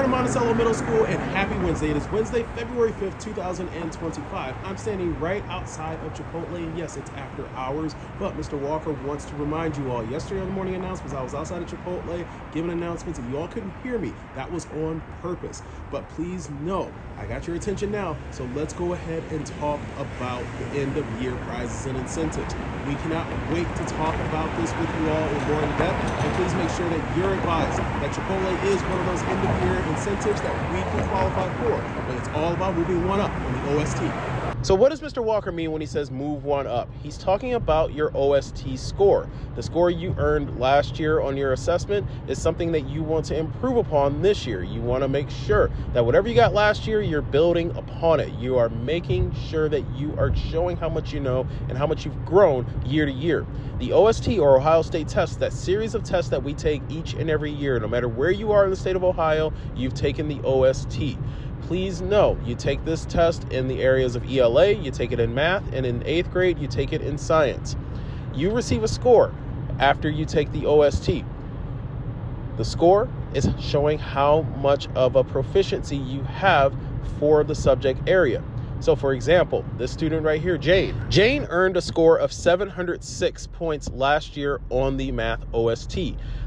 part of Monticello Middle School, and happy Wednesday. It is Wednesday, February 5th, 2025. I'm standing right outside of Chipotle, and yes, it's after hours, but Mr. Walker wants to remind you all, yesterday on the morning announcements, I was outside of Chipotle giving announcements, and you all couldn't hear me. That was on purpose. But please know, I got your attention now, so let's go ahead and talk about the end of year prizes and incentives. We cannot wait to talk about this with you all in more in depth, and please make sure that you're advised that Chipotle is one of those end of year incentives that we can qualify for, but it's all about moving one up on the OST. So what does Mr. Walker mean when he says move one up? He's talking about your OST score. The score you earned last year on your assessment is something that you want to improve upon this year. You want to make sure that whatever you got last year, you're building upon it. You are making sure that you are showing how much you know and how much you've grown year to year. The OST, or Ohio State Test, that series of tests that we take each and every year, no matter where you are in the state of Ohio, you've taken the OST. Please know you take this test in the areas of ELA, you take it in math, and in 8th grade, you take it in science. You receive a score after you take the OST. The score is showing how much of a proficiency you have for the subject area. So for example, this student right here, Jane earned a score of 706 points last year on the math OST.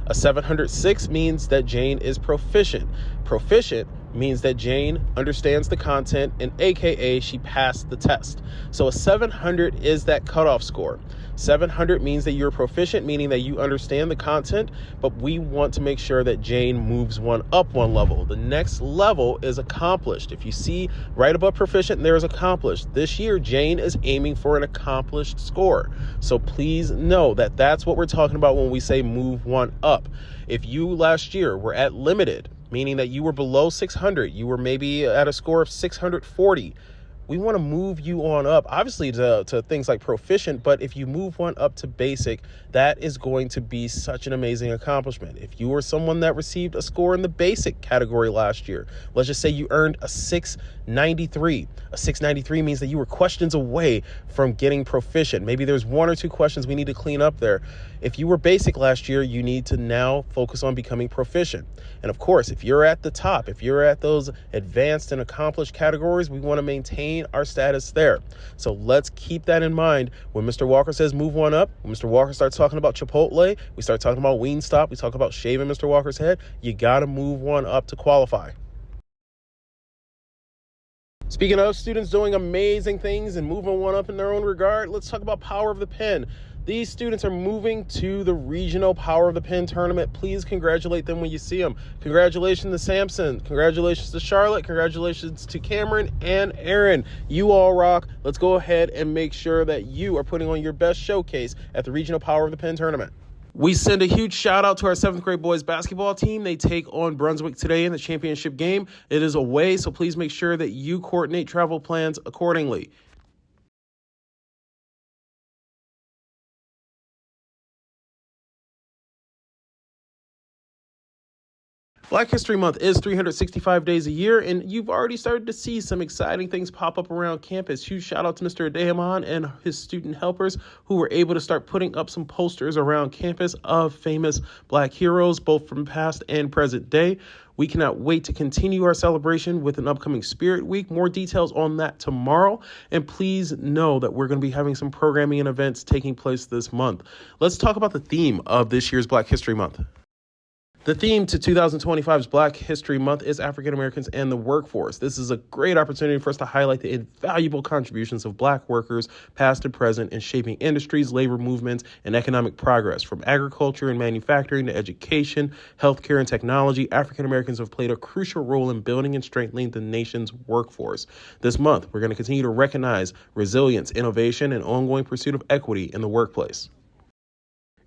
A 706 means that Jane is proficient. Proficient means that Jane understands the content, and AKA she passed the test. So a 700 is that cutoff score. 700 means that you're proficient, meaning that you understand the content, but we want to make sure that Jane moves one up one level. The next level is accomplished. If you see right above proficient, there's accomplished. This year, Jane is aiming for an accomplished score. So please know that that's what we're talking about when we say move one up. If you last year were at limited, meaning that you were below 600, you were maybe at a score of 640, we want to move you on up, obviously to things like proficient, but if you move one up to basic, that is going to be such an amazing accomplishment. If you were someone that received a score in the basic category last year, let's just say you earned a 693. A 693 means that you were questions away from getting proficient. Maybe there's one or two questions we need to clean up there. If you were basic last year, you need to now focus on becoming proficient. And of course, if you're at the top, if you're at those advanced and accomplished categories, we want to maintain our status there. So let's keep that in mind when Mr. Walker says move one up. When Mr. Walker starts talking about Chipotle, we start talking about Wingstop, we talk about shaving Mr. Walker's head, you got to move one up to qualify. Speaking of students doing amazing things and moving one up in their own regard, let's talk about Power of the Pen. These students are moving to the regional Power of the Pen tournament. Please congratulate them when you see them. Congratulations to Samson. Congratulations to Charlotte. Congratulations to Cameron and Aaron. You all rock. Let's go ahead and make sure that you are putting on your best showcase at the regional Power of the Pen tournament. We send a huge shout out to our 7th grade boys basketball team. They take on Brunswick today in the championship game. It is away, so please make sure that you coordinate travel plans accordingly. Black History Month is 365 days a year, and you've already started to see some exciting things pop up around campus. Huge shout out to Mr. Adehaman and his student helpers who were able to start putting up some posters around campus of famous Black heroes, both from past and present day. We cannot wait to continue our celebration with an upcoming Spirit Week. More details on that tomorrow. And please know that we're going to be having some programming and events taking place this month. Let's talk about the theme of this year's Black History Month. The theme to 2025's Black History Month is African Americans and the workforce. This is a great opportunity for us to highlight the invaluable contributions of Black workers, past and present, in shaping industries, labor movements, and economic progress. From agriculture and manufacturing to education, healthcare, and technology, African Americans have played a crucial role in building and strengthening the nation's workforce. This month, we're going to continue to recognize resilience, innovation, and ongoing pursuit of equity in the workplace.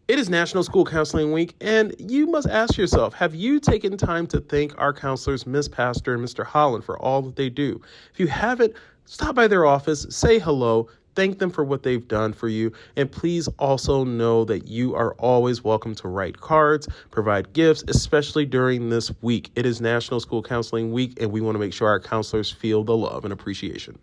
It is National School Counseling Week, and you must ask yourself, have you taken time to thank our counselors, Ms. Pastor and Mr. Holland, for all that they do? If you haven't, stop by their office, say hello, thank them for what they've done for you, and please also know that you are always welcome to write cards, provide gifts, especially during this week. It is National School Counseling Week, and we want to make sure our counselors feel the love and appreciation.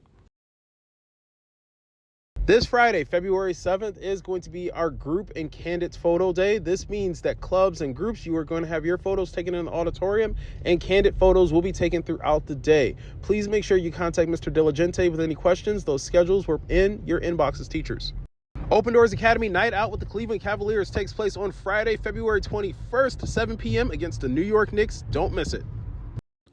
This Friday, February 7th, is going to be our group and candidates photo day. This means that clubs and groups, you are going to have your photos taken in the auditorium, and candidate photos will be taken throughout the day. Please make sure you contact Mr. Diligente with any questions. Those schedules were in your inboxes, teachers. Open Doors Academy Night Out with the Cleveland Cavaliers takes place on Friday, February 21st, 7 p.m. against the New York Knicks. Don't miss it.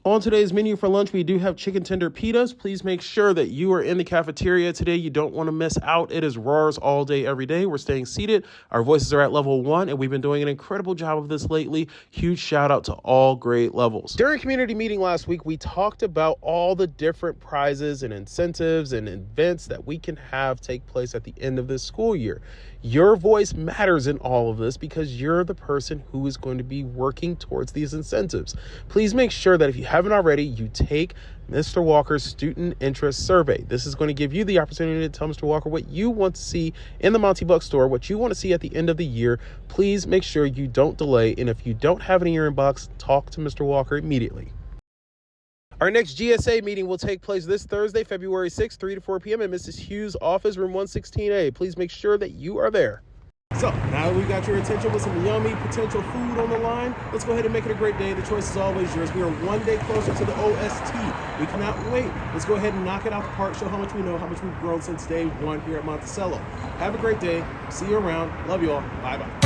On today's menu for lunch, we do have chicken tender pitas. Please make sure that you are in the cafeteria today. You don't want to miss out. It is roars all day, every day. We're staying seated. Our voices are at level 1, and we've been doing an incredible job of this lately. Huge shout out to all grade levels. During community meeting last week, we talked about all the different prizes and incentives and events that we can have take place at the end of this school year. Your voice matters in all of this because you're the person who is going to be working towards these incentives. Please make sure that if you haven't already, you take Mr. Walker's student interest survey. This is going to give you the opportunity to tell Mr. Walker what you want to see in the Monty Buck store, what you want to see at the end of the year. Please make sure you don't delay. And if you don't have it in your inbox, talk to Mr. Walker immediately. Our next GSA meeting will take place this Thursday, February 6th, 3 to 4 p.m. in Mrs. Hughes' office, room 116A. Please make sure that you are there. So, now that we got your attention with some yummy potential food on the line, let's go ahead and make it a great day. The choice is always yours. We are one day closer to the OST. We cannot wait. Let's go ahead and knock it out the park, show how much we know, how much we've grown since day one here at Monticello. Have a great day. See you around. Love you all. Bye-bye.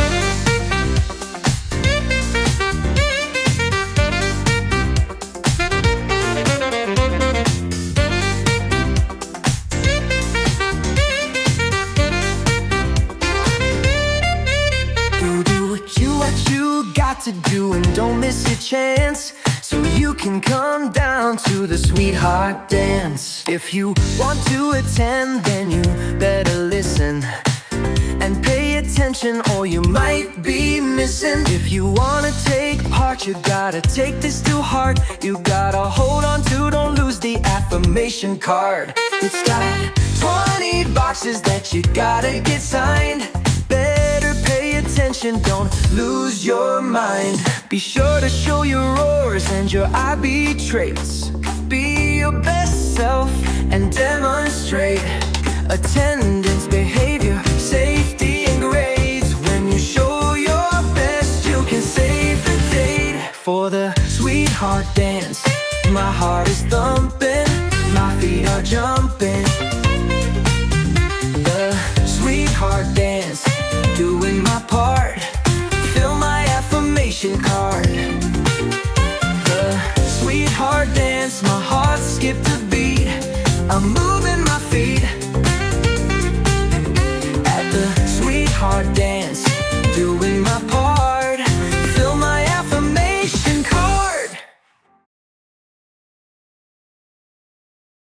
To do and don't miss your chance, so you can come down to the sweetheart dance. If you want to attend, then you better listen and pay attention, or you might be missing. If you wanna take part, you gotta take this to heart. You gotta hold on to, don't lose the affirmation card. It's got 20 boxes that you gotta get signed. Better pay attention, don't lose your mind. Be sure to show your roars and your IB traits. Be your best self and demonstrate attendance, behavior, safety, and grades. When you show your best, you can save the date for the sweetheart dance. My heart is thumping, my feet are jumping.